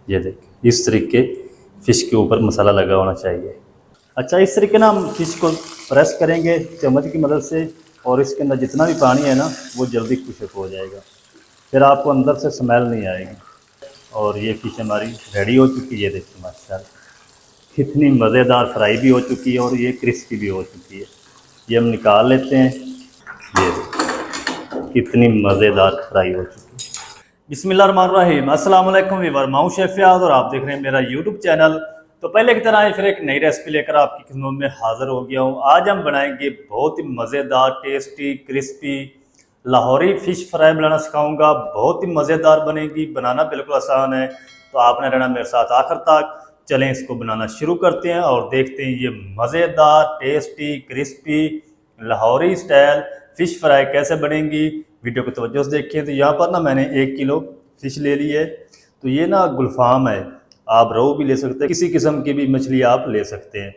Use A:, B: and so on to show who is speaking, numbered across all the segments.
A: ये देखिए इस तरीके फ़िश के ऊपर मसाला लगा होना चाहिए। अच्छा, इस तरीके ना हम फ़िश को प्रेस करेंगे चम्मच की मदद से, और इसके अंदर जितना भी पानी है ना वो जल्दी खुश्क हो जाएगा, फिर आपको अंदर से स्मेल नहीं आएगी। और ये फ़िश हमारी रेडी हो चुकी है। देखिए माशाल्लाह कितनी मज़ेदार फ्राई भी हो चुकी है और ये क्रिस्पी भी हो चुकी है। ये हम निकाल लेते हैं। ये देखिए कितनी मज़ेदार फ्राई हो चुकी है। बिस्मिल्लाहिर्रहमानिर्रहीम, अस्सलाम वालेकुम व्यूअर, मैं हूं शेफ फयाज और आप देख रहे हैं मेरा यूट्यूब चैनल। तो पहले की तरह फिर एक नई रेसिपी लेकर आपकी खिदमत में हाज़िर हो गया हूं। आज हम बनाएंगे बहुत ही मज़ेदार, tasty, crispy Lahori fish fry बनाना सिखाऊंगा। बहुत ही मज़ेदार बनेगी, बनाना बिल्कुल आसान है, तो आपने रहना मेरे साथ आखिर तक। चलें इसको बनाना शुरू करते हैं और देखते हैं ये मज़ेदार, tasty, crispy Lahori style fish fry कैसे बनेगी। वीडियो को तवज्जो से देखिए। तो यहाँ पर ना मैंने 1 किलो फ़िश ले ली है। तो ये ना गुलफाम है, आप रोहू भी ले सकते हैं, किसी किस्म की भी मछली आप ले सकते हैं।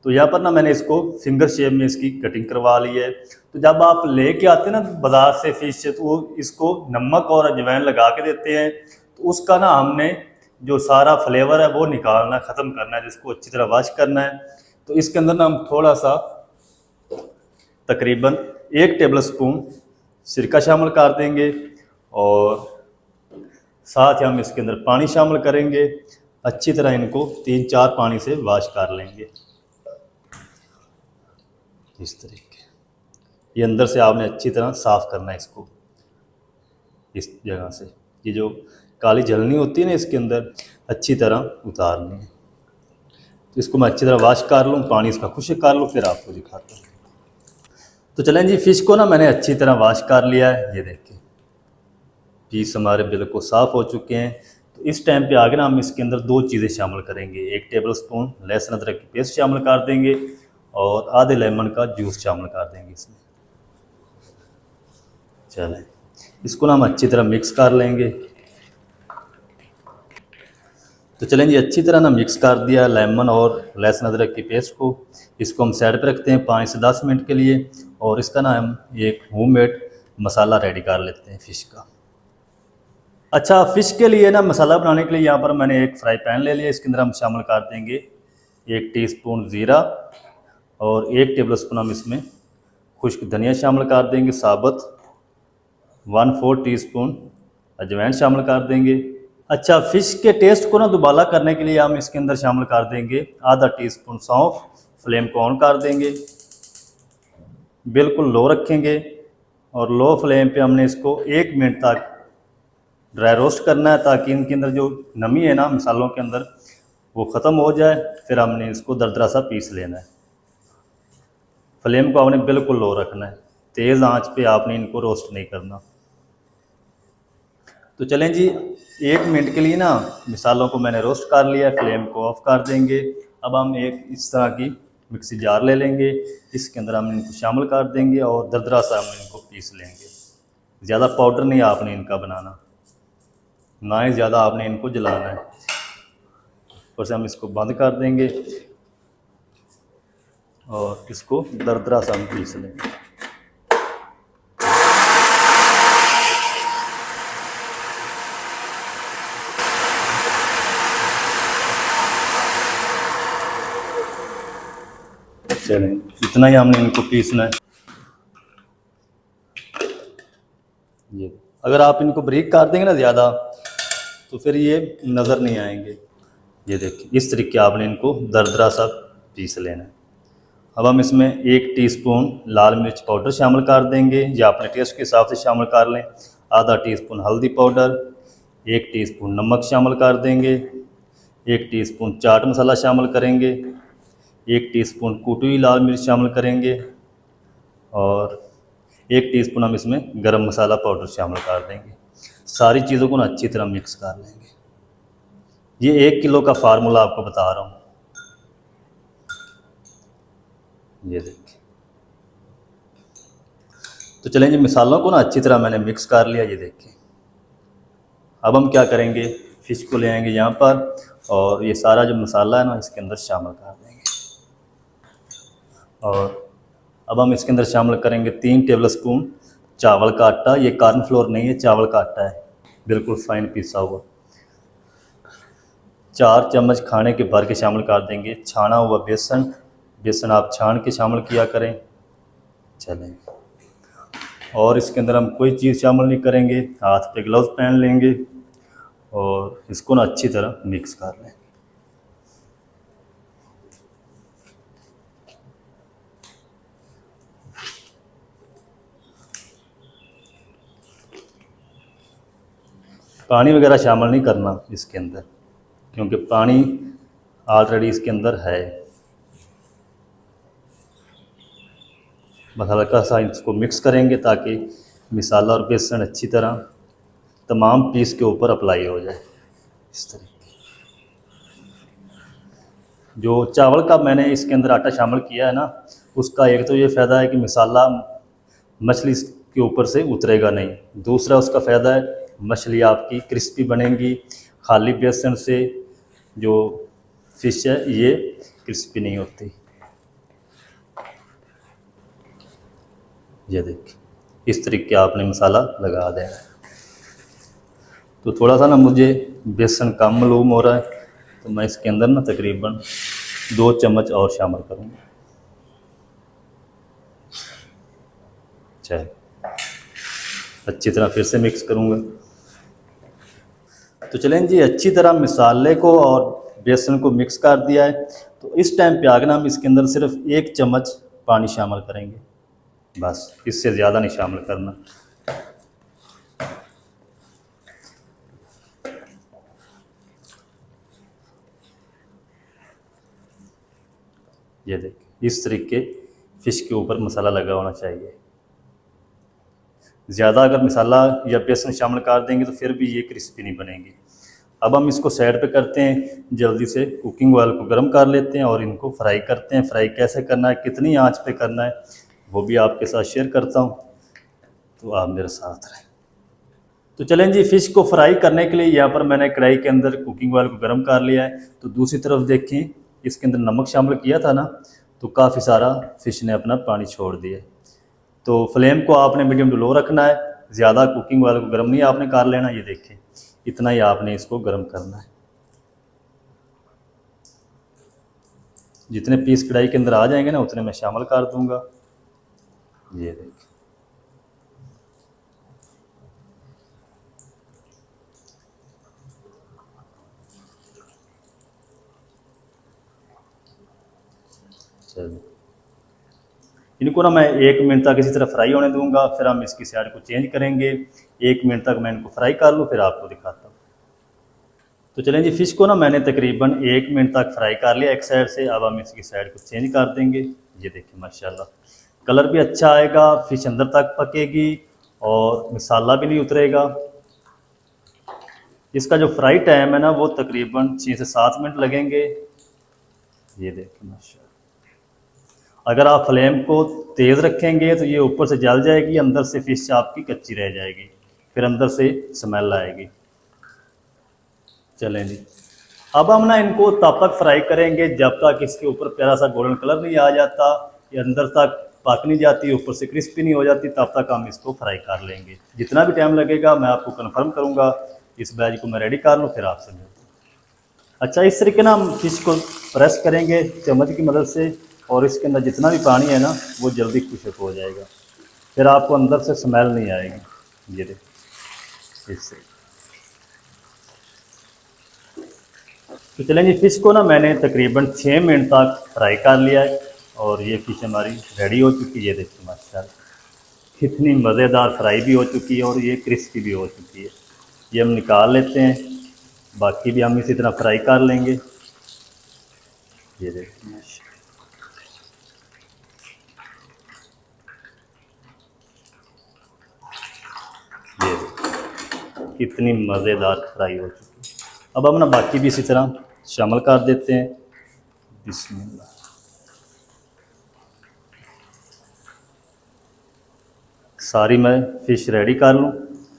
A: तो यहाँ पर ना मैंने इसको फिंगर शेप में इसकी कटिंग करवा ली है। तो जब आप लेके आते हैं ना बाज़ार से फ़िश से, तो वो इसको नमक और अजवाइन लगा के देते हैं। तो उसका ना हमने जो सारा फ्लेवर है वो निकालना, ख़त्म करना है, जिसको अच्छी तरह वॉश करना है। तो इसके अंदर ना हम थोड़ा सा तकरीबन 1 टेबल स्पून सिरका शामिल कर देंगे और साथ ही हम इसके अंदर पानी शामिल करेंगे। अच्छी तरह इनको 3-4 पानी से वॉश कर लेंगे। इस तरीके ये अंदर से आपने अच्छी तरह साफ़ करना है इसको। इस जगह से ये जो काली जलनी होती है ना इसके अंदर अच्छी तरह उतारनी है। तो इसको मैं अच्छी तरह वॉश कर लूँ, पानी इसका खुश्क कर लूँ, फिर आपको दिखाता हूँ। तो चलें जी, फ़िश को ना मैंने अच्छी तरह वॉश कर लिया है। ये देखिए पीस हमारे बिल्कुल साफ़ हो चुके हैं। तो इस टाइम पे आगे ना हम इसके अंदर 2 चीज़ें शामिल करेंगे। 1 टेबल स्पून लहसुन अदरक की पेस्ट शामिल कर देंगे और आधे लेमन का जूस शामिल कर देंगे इसमें। चलें इसको ना हम अच्छी तरह मिक्स कर लेंगे। तो चलें जी, अच्छी तरह ना मिक्स कर दिया लेमन और लहसुन अदरक की पेस्ट को। इसको हम साइड पे रखते हैं 5 से 10 मिनट के लिए, और इसका ना हम एक होममेड मसाला रेडी कर लेते हैं फ़िश का। अच्छा, फ़िश के लिए ना मसाला बनाने के लिए यहाँ पर मैंने एक फ्राई पैन ले लिया। इसके अंदर हम शामिल कर देंगे 1 टीस्पून ज़ीरा और 1 टेबल स्पून हम इसमें खुश्क धनिया शामिल कर देंगे साबुत। 1/4 टीस्पून अजवाइन शामिल कर देंगे। अच्छा, फ़िश के टेस्ट को ना दुबाला करने के लिए हम इसके अंदर शामिल कर देंगे आधा टीस्पून सौंफ। फ्लेम को ऑन कर देंगे, बिल्कुल लो रखेंगे और लो फ्लेम पे हमने इसको 1 मिनट तक ड्राई रोस्ट करना है, ताकि इनके अंदर जो नमी है ना मसालों के अंदर वो ख़त्म हो जाए। फिर हमने इसको दरदरा सा पीस लेना है। फ्लेम को आपने बिल्कुल लो रखना है, तेज़ आंच पे आपने इनको रोस्ट नहीं करना। तो चलें जी, 1 मिनट के लिए ना मसालों को मैंने रोस्ट कर लिया। फ्लेम को ऑफ कर देंगे। अब हम एक इस तरह की मिक्सी जार ले लेंगे, इसके अंदर हम इनको शामिल कर देंगे और दरदरा सा हम इनको पीस लेंगे। ज़्यादा पाउडर नहीं आपने इनका बनाना, ना ही ज़्यादा आपने इनको जलाना है। ऊपर से हम इसको बंद कर देंगे और इसको दरदरा सा हम पीस लेंगे। चलें, इतना ही हमने इनको पीसना है। ये अगर आप इनको ब्रीक कर देंगे ना ज़्यादा, तो फिर ये नज़र नहीं आएंगे। ये देखिए इस तरीके आपने इनको दरदरा सा पीस लेना है। अब हम इसमें 1 टीस्पून लाल मिर्च पाउडर शामिल कर देंगे, या अपने टेस्ट के हिसाब से शामिल कर लें। आधा टीस्पून हल्दी पाउडर, 1 टीस्पून नमक शामिल कर देंगे, 1 टीस्पून चाट मसाला शामिल करेंगे, 1 टीस्पून कुटी हुई लाल मिर्च शामिल करेंगे और 1 टीस्पून हम इसमें गरम मसाला पाउडर शामिल कर देंगे। सारी चीज़ों को ना अच्छी तरह मिक्स कर लेंगे। ये 1 किलो का फार्मूला आपको बता रहा हूँ। ये देखिए। तो चलें जी, मसालों को ना अच्छी तरह मैंने मिक्स कर लिया। ये देखिए अब हम क्या करेंगे, फ़िश को ले आएंगे यहाँ पर और ये सारा जो मसाला है ना इसके अंदर शामिल कर देंगे। और अब हम इसके अंदर शामिल करेंगे 3 टेबल स्पून चावल का आटा। ये कॉर्नफ्लोर नहीं है, चावल का आटा है, बिल्कुल फाइन पिसा हुआ। 4 चम्मच खाने के भर के शामिल कर देंगे छाना हुआ बेसन। बेसन आप छान के शामिल किया करें। चलें, और इसके अंदर हम कोई चीज़ शामिल नहीं करेंगे। हाथ पे ग्लव्स पहन लेंगे और इसको ना अच्छी तरह मिक्स कर लें। पानी वगैरह शामिल नहीं करना इसके अंदर, क्योंकि पानी ऑलरेडी इसके अंदर है। बस हल्का सा इसको मिक्स करेंगे ताकि मसाला और बेसन अच्छी तरह तमाम पीस के ऊपर अप्लाई हो जाए। इस तरीके जो चावल का मैंने इसके अंदर आटा शामिल किया है ना, उसका एक तो ये फ़ायदा है कि मसाला मछली के ऊपर से उतरेगा नहीं। दूसरा उसका फ़ायदा है मछली आपकी क्रिस्पी बनेगी। खाली बेसन से जो फ़िश है ये क्रिस्पी नहीं होती। ये देखिए इस तरीके आपने मसाला लगा देना है। तो थोड़ा सा ना मुझे बेसन कम मालूम हो रहा है, तो मैं इसके अंदर ना तकरीबन 2 चम्मच और शामिल करूँगा। चलिए अच्छी तरह फिर से मिक्स करूँगा। तो चलें जी, अच्छी तरह मसाले को और बेसन को मिक्स कर दिया है। तो इस टाइम पे आगे ना हम इसके अंदर सिर्फ 1 चम्मच पानी शामिल करेंगे, बस इससे ज़्यादा नहीं शामिल करना। ये देखिए इस तरीके फ़िश के ऊपर मसाला लगा होना चाहिए। ज़्यादा अगर मसाला या बेसन शामिल कर देंगे तो फिर भी ये क्रिस्पी नहीं बनेगी। अब हम इसको साइड पे करते हैं, जल्दी से कुकिंग ऑयल को गर्म कर लेते हैं और इनको फ्राई करते हैं। फ्राई कैसे करना है, कितनी आंच पे करना है, वो भी आपके साथ शेयर करता हूँ, तो आप मेरे साथ रहें। तो चलें जी, फ़िश को फ्राई करने के लिए यहाँ पर मैंने कढ़ाई के अंदर कुकिंग ऑयल को गर्म कर लिया है। तो दूसरी तरफ देखें, इसके अंदर नमक शामिल किया था ना, तो काफ़ी सारा फ़िश ने अपना पानी छोड़ दिया। तो फ्लेम को आपने मीडियम टू लो रखना है, ज़्यादा कुकिंग ऑयल को गर्म नहीं आपने कर लेना। ये देखें इतना ही आपने इसको गर्म करना है। जितने पीस कढ़ाई के अंदर आ जाएंगे ना उतने मैं शामिल कर दूंगा। ये देखें चलिए, इनको ना मैं 1 मिनट तक इसी तरह फ्राई होने दूंगा, फिर हम इसकी साइड को चेंज करेंगे। 1 मिनट तक मैं इनको फ्राई कर लूँ, फिर आपको दिखाता हूँ। तो चलें जी, फ़िश को ना मैंने तकरीबन 1 मिनट तक फ्राई कर लिया एक साइड से। अब हम इसकी साइड को चेंज कर देंगे। ये देखिए माशाल्लाह कलर भी अच्छा आएगा, फ़िश अंदर तक पकेगी और मसाला भी नहीं उतरेगा। इसका जो फ्राई टाइम है ना वो तकरीबन 6 से 7 मिनट लगेंगे। ये देखिए माशाल्लाह, अगर आप फ्लेम को तेज़ रखेंगे तो ये ऊपर से जल जाएगी, अंदर से फ़िश आपकी कच्ची रह जाएगी, फिर अंदर से स्मेल आएगी। चलें जी, अब हम ना इनको तब तक फ्राई करेंगे जब तक इसके ऊपर प्यारा सा गोल्डन कलर नहीं आ जाता, ये अंदर तक पक नहीं जाती, ऊपर से क्रिस्पी नहीं हो जाती, तब तक हम इसको फ्राई कर लेंगे। जितना भी टाइम लगेगा मैं आपको कंफर्म करूँगा। इस बैच को मैं रेडी कर लूँ, फिर आपसे मिलते हैं। अच्छा, इस तरीके ना हम फ़िश को प्रेस करेंगे चम्मच की मदद से, और इसके अंदर जितना भी पानी है ना वो जल्दी खुश्क हो जाएगा, फिर आपको अंदर से स्मेल नहीं आएगी। ये देखिए इससे। तो चलें जी, फ़िश को ना मैंने तकरीबन 6 मिनट तक फ्राई कर लिया है और ये फ़िश हमारी रेडी हो चुकी है। ये देखिए माशाल्लाह कितनी मज़ेदार फ्राई भी हो चुकी है और ये क्रिस्पी भी हो चुकी है। ये हम निकाल लेते हैं, बाकी भी हम इसी तरह फ्राई कर लेंगे। ये देखिए माशाल्लाह कितनी मज़ेदार फ्राई हो चुकी है। अब हम ना बाकी भी इसी तरह शामिल कर देते हैं। बिस्मिल्लाह। सारी मैं फ़िश रेडी कर लूँ,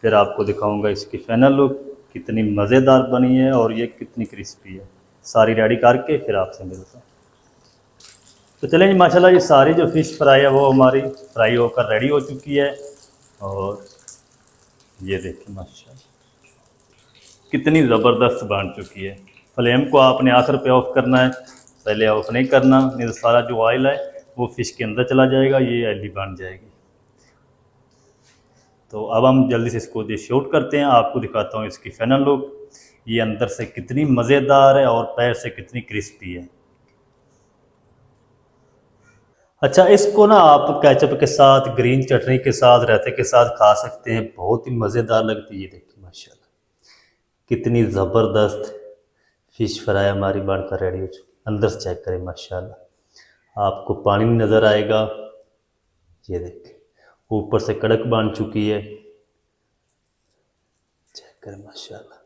A: फिर आपको दिखाऊंगा इसकी फाइनल लुक कितनी मज़ेदार बनी है और ये कितनी क्रिस्पी है। सारी रेडी करके फिर आपसे मिलता हूँ। तो चलें जी, माशाल्लाह ये सारी जो फ़िश फ्राई है वो हमारी फ्राई होकर रेडी हो चुकी है। और ये देखिए माशाल्लाह कितनी ज़बरदस्त बन चुकी है। फ्लेम को आपने आखिर पे ऑफ करना है, पहले ऑफ नहीं करना, नहीं तो सारा जो ऑयल है वो फ़िश के अंदर चला जाएगा, ये एली बन जाएगी। तो अब हम जल्दी से इसको शूट करते हैं, आपको दिखाता हूँ इसकी फाइनल लुक। ये अंदर से कितनी मज़ेदार है और पैर से कितनी क्रिस्पी है। अच्छा, इसको ना आप केचप के साथ, ग्रीन चटनी के साथ, रायते के साथ खा सकते हैं, बहुत ही मज़ेदार लगती है। ये देखिए माशाल्लाह कितनी ज़बरदस्त फ़िश फ्राई हमारी बनकर रेडी हो चुकी। अंदर से चेक करें माशाल्लाह, आपको पानी नज़र आएगा। ये देखिए ऊपर से कड़क बन चुकी है, चेक करें माशाल्लाह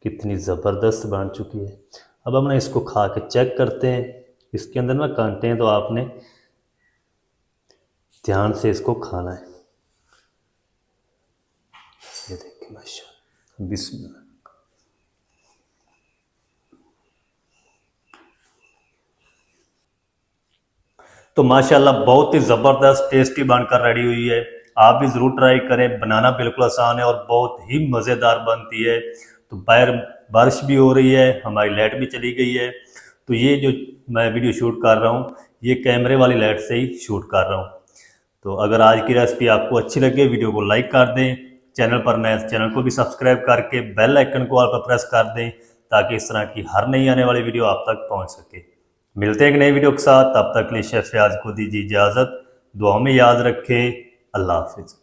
A: कितनी ज़बरदस्त बन चुकी है। अब हम ना इसको खा के चेक करते हैं, इसके अंदर ना कांटे हैं तो आपने ध्यान से इसको खाना है। ये देखिए माशाल्लाह, बिस्मिल्लाह। तो माशाल्लाह बहुत ही ज़बरदस्त टेस्टी बनकर रेडी हुई है। आप भी ज़रूर ट्राई करें, बनाना बिल्कुल आसान है और बहुत ही मज़ेदार बनती है। तो बाहर बारिश भी हो रही है, हमारी लाइट भी चली गई है, तो ये जो मैं वीडियो शूट कर रहा हूँ ये कैमरे वाली लाइट से ही शूट कर रहा हूँ। तो अगर आज की रेसिपी आपको अच्छी लगे, वीडियो को लाइक कर दें, चैनल पर नए चैनल को भी सब्सक्राइब करके बेल आइकन को ऑल पर प्रेस कर दें, ताकि इस तरह की हर नई आने वाली वीडियो आप तक पहुंच सके। मिलते हैं एक नई वीडियो के साथ, तब तक के लिए शेफ फयाज को दीजिए इजाज़त। दुआ में याद रखें। अल्लाह हाफिज़।